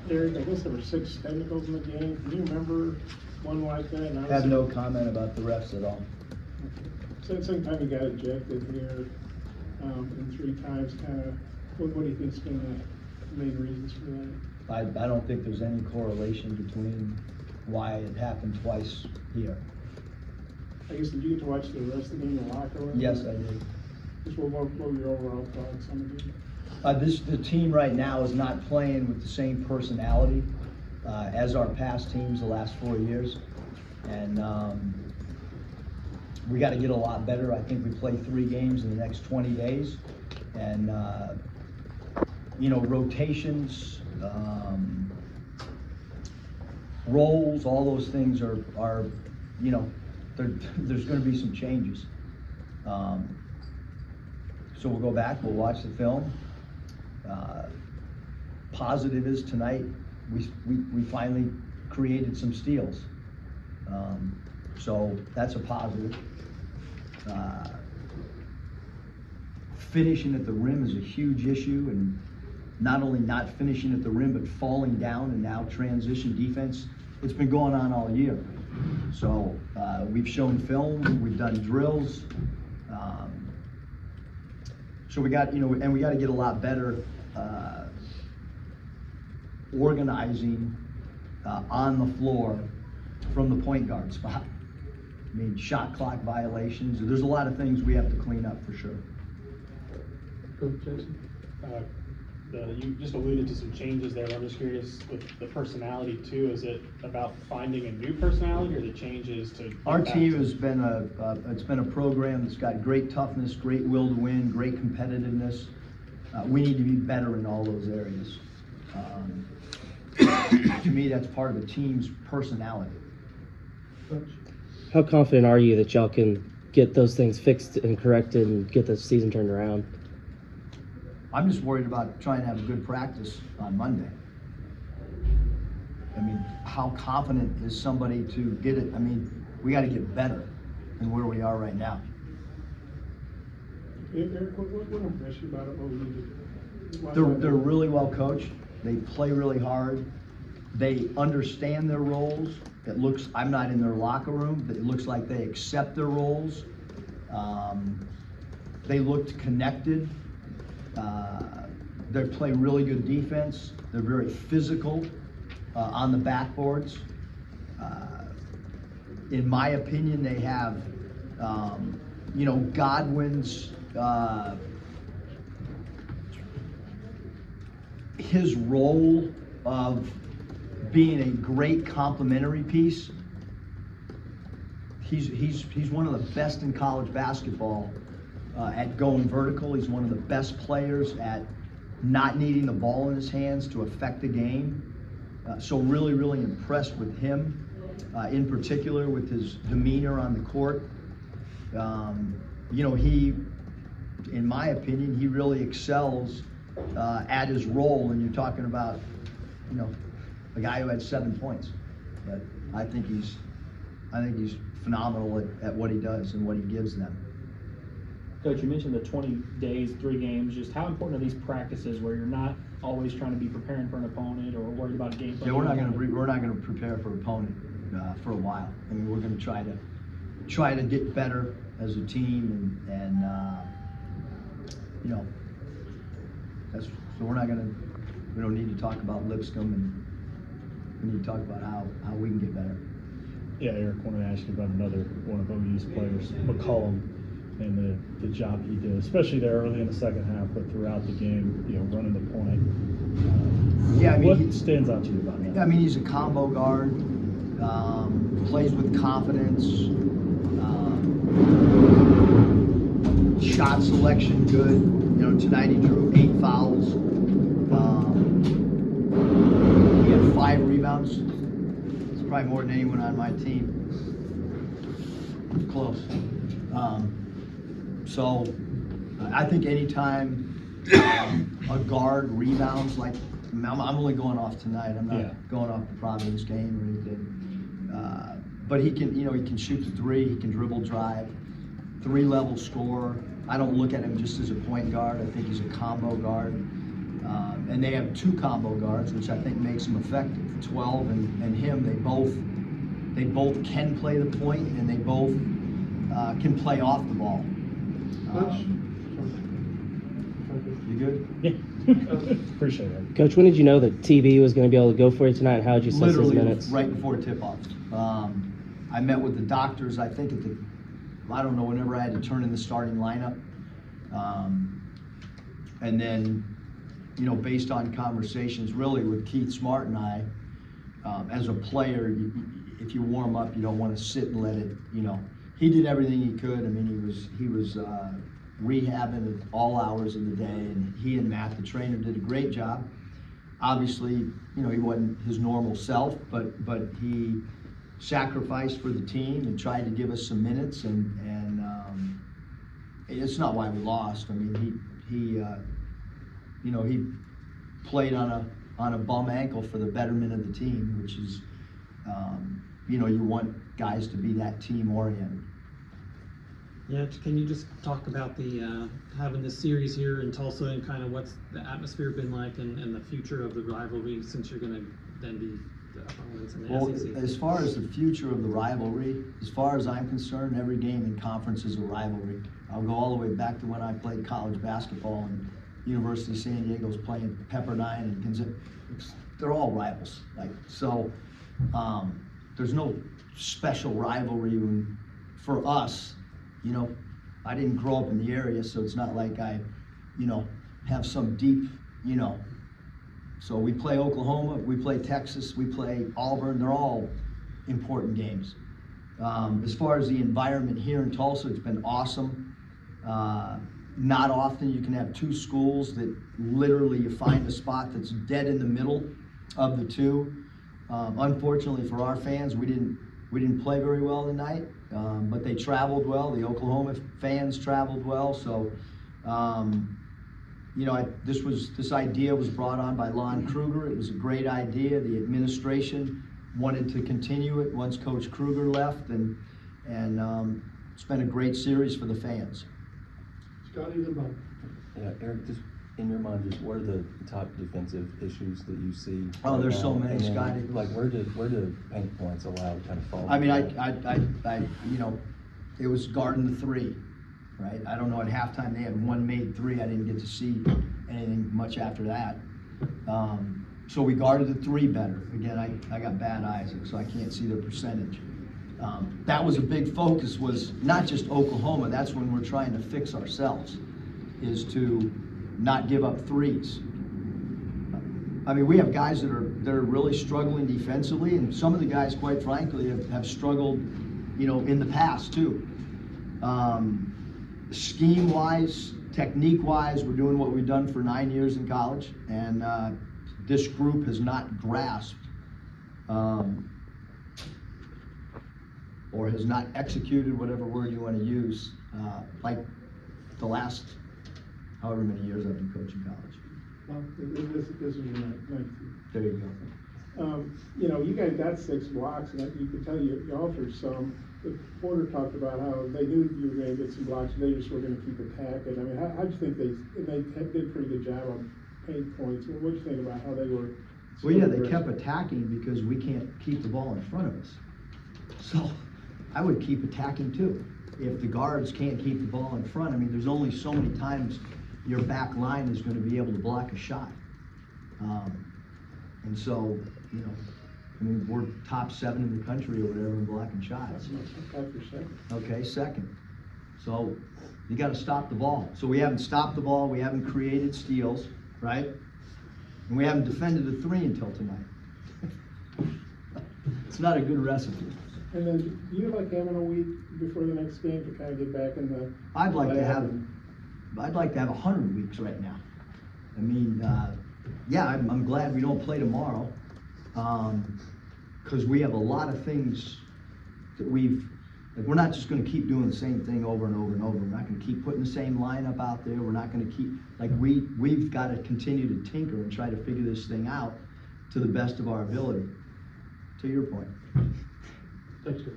Derek, I guess there were 6 technicals in the game. Can you remember one like that? And I have no comment about the refs at all. Same time you got ejected here, and 3 times, what do you think's been the main reasons for that? I don't think there's any correlation between why it happened twice here. I guess, did you get to watch the rest of the game in the locker room? Yes, I did. Just what were your overall thoughts on the game? The team right now is not playing with the same personality as our past teams the last 4 years, and we got to get a lot better. I think we play 3 games in the next 20 days, and rotations, roles, all those things are there's going to be some changes. So we'll go back, we'll watch the film. Positive is tonight we finally created some steals, so that's a positive. Finishing at the rim is a huge issue, and not only not finishing at the rim but falling down and now transition defense. It's been going on all year. So we've shown film, we've done drills. So we got, and we got to get a lot better organizing on the floor from the point guard spot. I mean, shot clock violations. There's a lot of things we have to clean up for sure. Coach Jason? You just alluded to some changes there. I'm just curious with the personality too. Is it about finding a new personality, or the changes to? Our team has been it's been a program that's got great toughness, great will to win, great competitiveness. We need to be better in all those areas. To me, that's part of the team's personality. Coach? How confident are you that y'all can get those things fixed and corrected and get the season turned around? I'm just worried about trying to have a good practice on Monday. I mean, how confident is somebody to get it? I mean, we got to get better than where we are right now. Eric, what impressed you about it? What we need to? They're really well coached. They play really hard. They understand their roles. I'm not in their locker room, but it looks like they accept their roles. They looked connected. They play really good defense. They're very physical on the backboards. In my opinion, they have, Godwin's, his role of being a great complementary piece. He's one of the best in college basketball at going vertical. He's one of the best players at not needing the ball in his hands to affect the game. So really, really impressed with him, in particular with his demeanor on the court. He, in my opinion, he really excels at his role. And you're talking about, a guy who had 7 points. But I think he's phenomenal at what he does and what he gives them. Coach, you mentioned the 20 days, 3 games. Just how important are these practices where you're not always trying to be preparing for an opponent or worried about a game plan? Yeah, we're not going to prepare for an opponent for a while. I mean, we're going to try to get better as a team, and that's so we're not going to. We don't need to talk about Lipscomb, and we need to talk about how we can get better. Yeah, Eric, I wanted to ask you about another one of OU's players, McCollum, and the job he did, especially there early in the second half, but throughout the game, running the point. What stands out to you about that? I mean, he's a combo guard, plays with confidence, shot selection good. Tonight he drew 8 fouls. He had 5 rebounds. It's probably more than anyone on my team. Close. So I think anytime a guard rebounds, like I'm only going off tonight. I'm not going off the Providence game or anything. But he can, he can shoot the 3. He can dribble, drive, 3-level scorer. I don't look at him just as a point guard. I think he's a combo guard. And they have 2 combo guards, which I think makes them effective. 12 and him, they both can play the point, and they both can play off the ball. You good? Yeah. Appreciate it. Coach, when did you know that TB was going to be able to go for you tonight? And how did you assess his Literally minutes? right before tip-off. I met with the doctors, I think I don't know, whenever I had to turn in the starting lineup. And then, you know, based on conversations really with Keith Smart and I, as a player, if you warm up, you don't want to sit and let it, you know. He did everything he could. I mean, he was rehabbing at all hours of the day, and he and Matt, the trainer, did a great job. Obviously, you know, he wasn't his normal self, but he sacrificed for the team and tried to give us some minutes, and it's not why we lost. I mean, he you know, he played on a bum ankle for the betterment of the team, which is, you know, you want guys to be that team oriented. Yeah, can you just talk about the having this series here in Tulsa and kind of what's the atmosphere been like and the future of the rivalry, since you're going to then be the opponents in the Well, SEC? as far as the future of the rivalry, as far as I'm concerned, every game in conference is a rivalry. I'll go all the way back to when I played college basketball, and University of San Diego's playing Pepperdine and Gonzaga. They're all rivals. There's no special rivalry for us. You know, I didn't grow up in the area, so it's not like I, you know, have some deep, you know. So we play Oklahoma, we play Texas, we play Auburn. They're all important games. As far as the environment here in Tulsa, it's been awesome. Not often you can have 2 schools that literally you find a spot that's dead in the middle of the 2. Unfortunately for our fans, we didn't play very well tonight, but they traveled well. The Oklahoma fans traveled well. So, you know, this idea was brought on by Lon Kruger. It was a great idea. The administration wanted to continue it once Coach Kruger left, and it's been a great series for the fans. Scotty, the ball. Yeah, Eric, just in your mind, just what are the top defensive issues that you see? Oh, there's so many, And then, Scotty. like, where do paint points allow to kind of fall? I mean, into I you know, it was guarding the 3, right? I don't know, at halftime they had 1 made 3. I didn't get to see anything much after that. So we guarded the 3 better. Again, I got bad eyes, so I can't see the percentage. That was a big focus, was not just Oklahoma. That's when we're trying to fix ourselves, is to not give up 3s. I mean, we have guys that are really struggling defensively, and some of the guys, quite frankly, have struggled, you know, in the past too. Scheme-wise, technique-wise, we're doing what we've done for 9 years in college, and this group has not grasped or has not executed, whatever word you want to use, like the last however many years I've been coaching college. Well, this is your ninth year. There you go. You know, you guys got 6 blocks, and you could tell you offered some. The Porter talked about how they knew you were going to get some blocks, and they just were going to keep attacking. I mean, how do you think they did a pretty good job on paint points? What do you think about how they were? Well, yeah, they kept attacking because we can't keep the ball in front of us. So I would keep attacking too. If the guards can't keep the ball in front, I mean, there's only so many times your back line is going to be able to block a shot. And so, you know, I mean, we're top 7 in the country or whatever in blocking shots. Okay, 2nd. So you got to stop the ball. So we haven't stopped the ball. We haven't created steals, right? And we haven't defended the 3 until tonight. It's not a good recipe. And then, do you like having a week before the next game to kind of get back in the? I'd like to have 100 weeks right now. I mean, yeah, I'm glad we don't play tomorrow, because we have a lot of things that we're not just going to keep doing the same thing over and over and over. We're not going to keep putting the same lineup out there. We're not going to keep, like, we've got to continue to tinker and try to figure this thing out to the best of our ability. To your point. Thanks, Coach.